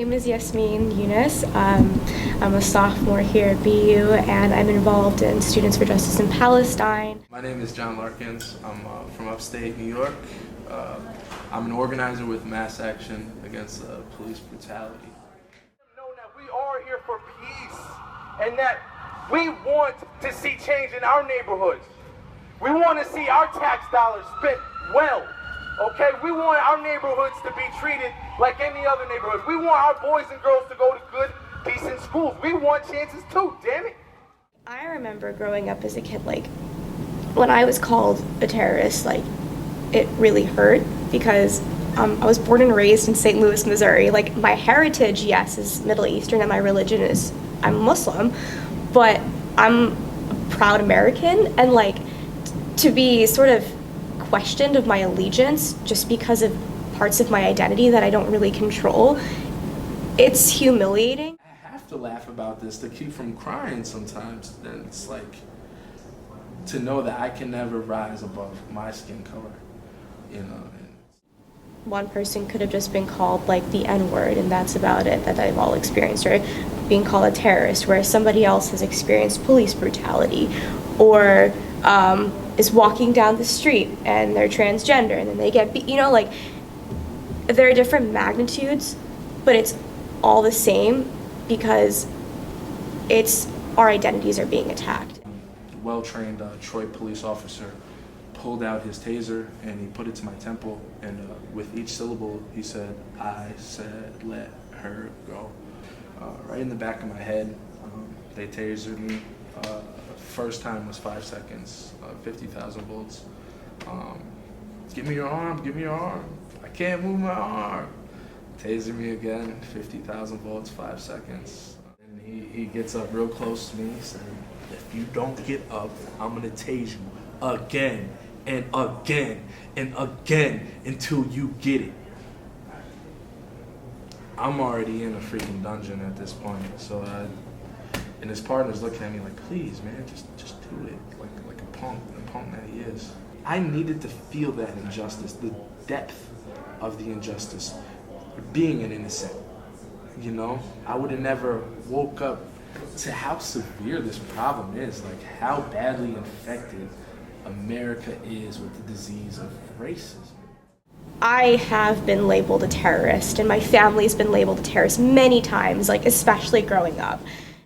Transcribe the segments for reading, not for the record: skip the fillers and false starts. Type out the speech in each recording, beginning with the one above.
name is Yasmin Yunus. I'm a sophomore here at BU, and I'm involved in Students for Justice in Palestine. My name is John Larkins. I'm from upstate New York. I'm an organizer with Mass Action Against Police Brutality. Know that we are here for peace, and that we want to see change in our neighborhoods. We want to see our tax dollars spent well. Okay, we want our neighborhoods to be treated like any other neighborhoods. We want our boys and girls to go to good, decent schools. We want chances too, damn it. I remember growing up as a kid, like, when I was called a terrorist, like, it really hurt because I was born and raised in St. Louis, Missouri. Like, my heritage, yes, is Middle Eastern, and my religion is, I'm Muslim, but I'm a proud American, and, like, to be sort of questioned of my allegiance just because of parts of my identity that I don't really control, it's humiliating. I have to laugh about this to keep from crying sometimes. Then it's like to know that I can never rise above my skin color, you know. One person could have just been called like the N-word, and that's about it that I've all experienced, or being called a terrorist, whereas somebody else has experienced police brutality, or is walking down the street and they're transgender and then they get beat, you know, like, there are different magnitudes, but it's all the same because it's our identities are being attacked. A well-trained Troy police officer pulled out his taser and he put it to my temple, and with each syllable he said, "I said let her go." Right in the back of my head. They tasered me. First time was 5 seconds, 50,000 volts. Give me your arm, give me your arm. I can't move my arm. Taser me again, 50,000 volts, 5 seconds. And he gets up real close to me. He said, "If you don't get up, I'm gonna tase you again and again and again until you get it." I'm already in a freaking dungeon at this point, so and his partner's looking at me like, "Please, man, just do it," like a punk that he is. I needed to feel that injustice, the depth of the injustice, being an innocent. You know, I would have never woke up to how severe this problem is, like how badly infected America is with the disease of racism. I have been labeled a terrorist, and my family's been labeled a terrorist many times, like, especially growing up.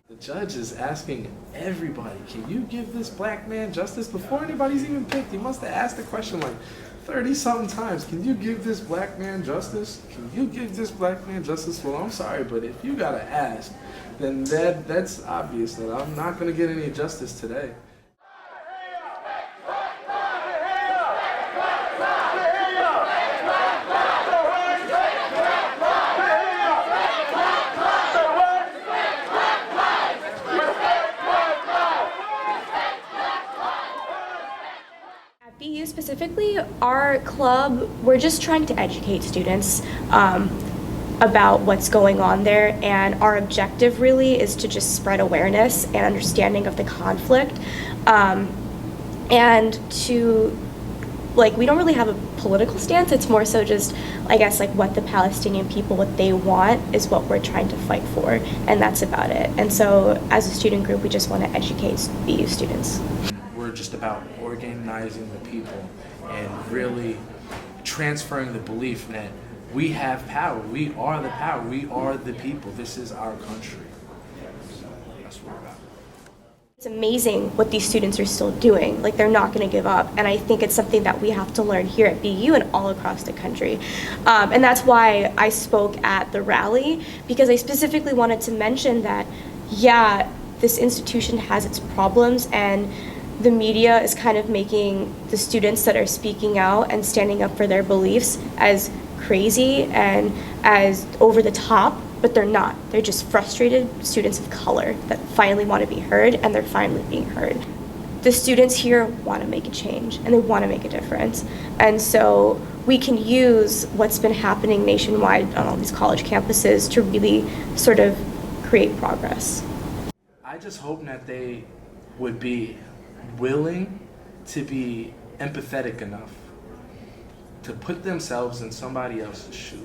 The judge is asking everybody, "Can you give this black man justice?" Before anybody's even picked, he must have asked the question like 30-something times. "Can you give this black man justice? Can you give this black man justice?" Well, I'm sorry, but if you gotta ask, then that's obvious that I'm not gonna get any justice today. BU specifically, our club, we're just trying to educate students about what's going on there, and our objective really is to just spread awareness and understanding of the conflict, and to, like, we don't really have a political stance. It's more so just, I guess, like, what the Palestinian people, what they want is what we're trying to fight for, and that's about it. And so as a student group, we just want to educate BU students. We're just about organizing the people and really transferring the belief that we have power. We are the power. We are the people. This is our country. So that's what we're about. It's amazing what these students are still doing. Like, they're not going to give up. And I think it's something that we have to learn here at BU and all across the country. And that's why I spoke at the rally, because I specifically wanted to mention that, yeah, this institution has its problems, and the media is kind of making the students that are speaking out and standing up for their beliefs as crazy and as over the top, but they're not. They're just frustrated students of color that finally want to be heard, and they're finally being heard. The students here want to make a change, and they want to make a difference. And so we can use what's been happening nationwide on all these college campuses to really sort of create progress. I just hope that they would be willing to be empathetic enough to put themselves in somebody else's shoes,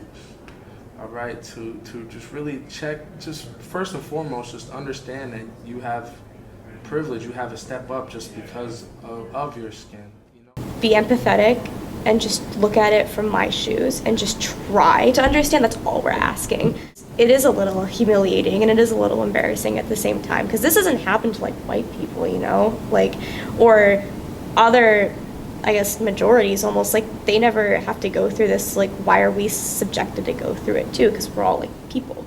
all right, to just really check, just first and foremost, just understand that you have privilege, you have a step up just because of your skin. You know? Be empathetic and just look at it from my shoes and just try to understand. That's all we're asking. It is a little humiliating and it is a little embarrassing at the same time, because this doesn't happen to like white people, you know, like, or other, I guess, majorities almost, like they never have to go through this. Like, why are we subjected to go through it too? Because we're all like people.